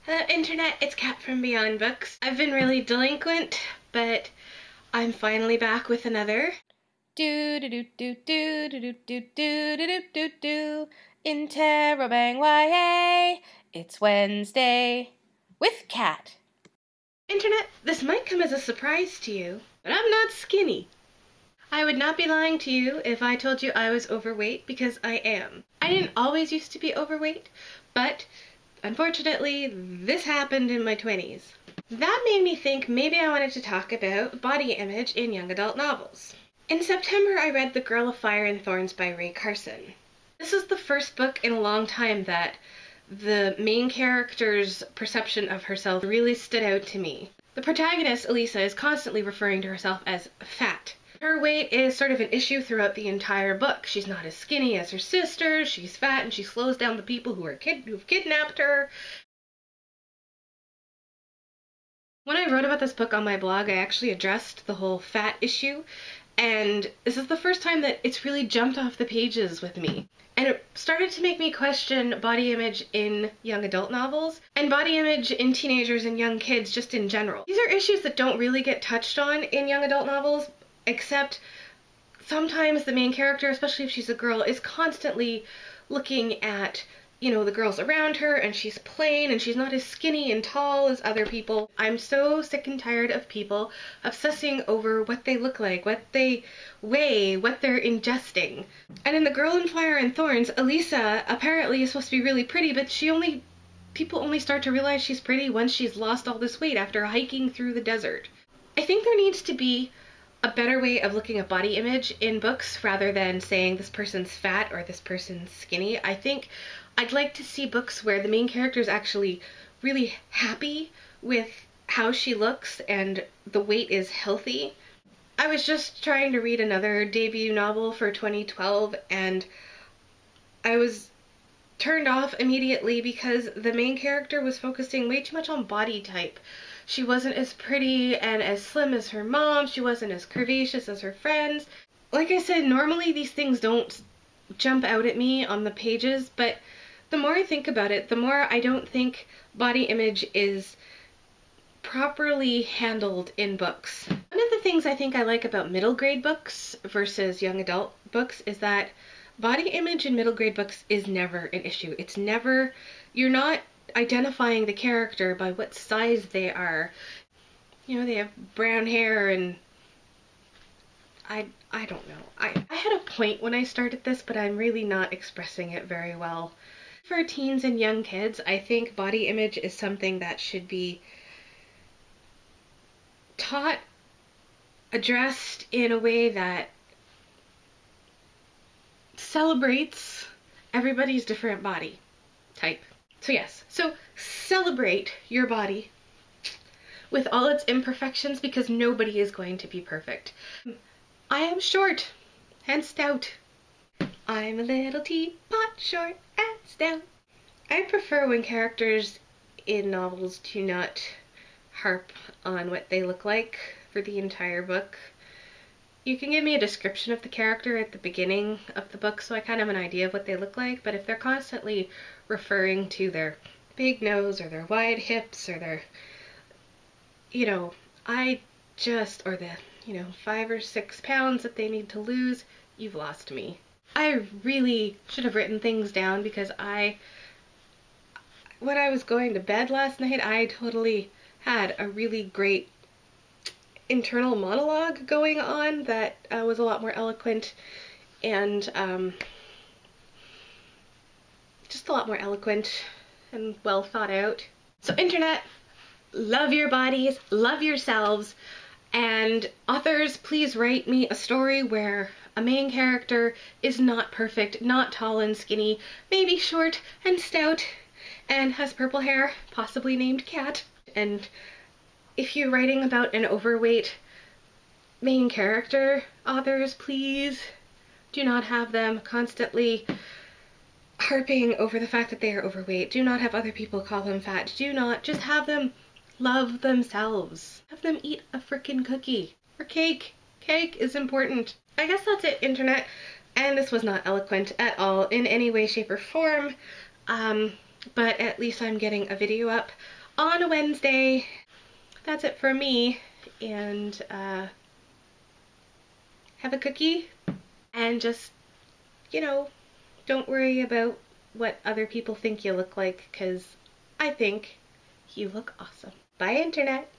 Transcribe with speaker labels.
Speaker 1: Hello Internet, it's Kat from Beyond Books. I've been really delinquent, but I'm finally back with another InterrobangYA. It's Wednesday with Kat. Internet, this might come as a surprise to you, but I'm not skinny. I would not be lying to you if I told you I was overweight, because I am. I didn't always used to be overweight, but unfortunately, this happened in my 20s. That made me think maybe I wanted to talk about body image in young adult novels. In September, I read The Girl of Fire and Thorns by Ray Carson. This was the first book in a long time that the main character's perception of herself really stood out to me. The protagonist, Elisa, is constantly referring to herself as fat. Her weight is sort of an issue throughout the entire book. She's not as skinny as her sister, she's fat, and she slows down the people who've kidnapped her. When I wrote about this book on my blog, I actually addressed the whole fat issue, and this is the first time that it's really jumped off the pages with me. And it started to make me question body image in young adult novels, and body image in teenagers and young kids just in general. These are issues that don't really get touched on in young adult novels, except sometimes the main character, especially if she's a girl, is constantly looking at, the girls around her, and she's plain, and she's not as skinny and tall as other people. I'm so sick and tired of people obsessing over what they look like, what they weigh, what they're ingesting. And in The Girl in Fire and Thorns, Elisa apparently is supposed to be really pretty, but people only start to realize she's pretty once she's lost all this weight after hiking through the desert. I think there needs to be a better way of looking at body image in books rather than saying this person's fat or this person's skinny. I think I'd like to see books where the main character is actually really happy with how she looks and the weight is healthy. I was just trying to read another debut novel for 2012 and I was turned off immediately because the main character was focusing way too much on body type. She wasn't as pretty and as slim as her mom. She wasn't as curvaceous as her friends. Like I said, normally these things don't jump out at me on the pages, but the more I think about it, the more I don't think body image is properly handled in books. One of the things I think I like about middle grade books versus young adult books is that body image in middle grade books is never an issue. It's never, you're not identifying the character by what size they are. They have brown hair and I don't know. I had a point when I started this, but I'm really not expressing it very well. For teens and young kids, I think body image is something that should be taught, addressed in a way that celebrates everybody's different body type. So yes, so celebrate your body with all its imperfections because nobody is going to be perfect. I am short and stout. I'm a little teapot, short and stout. I prefer when characters in novels do not harp on what they look like for the entire book. You can give me a description of the character at the beginning of the book so I kind of have an idea of what they look like, but if they're constantly referring to their big nose or their wide hips or their, or the, 5 or 6 pounds that they need to lose, you've lost me. I really should have written things down because when I was going to bed last night, I totally had a really great internal monologue going on that was a lot more eloquent and just a lot more eloquent and well thought out. So Internet, love your bodies, love yourselves, and authors, please write me a story where a main character is not perfect, not tall and skinny, maybe short and stout, and has purple hair, possibly named Cat. And if you're writing about an overweight main character, authors, please do not have them constantly harping over the fact that they are overweight. Do not have other people call them fat. Do not. Just have them love themselves. Have them eat a frickin' cookie or cake. Cake is important. I guess that's it, Internet. And this was not eloquent at all in any way, shape, or form. but at least I'm getting a video up on a Wednesday. That's it for me, and have a cookie, and just, don't worry about what other people think you look like, because I think you look awesome. Bye, Internet.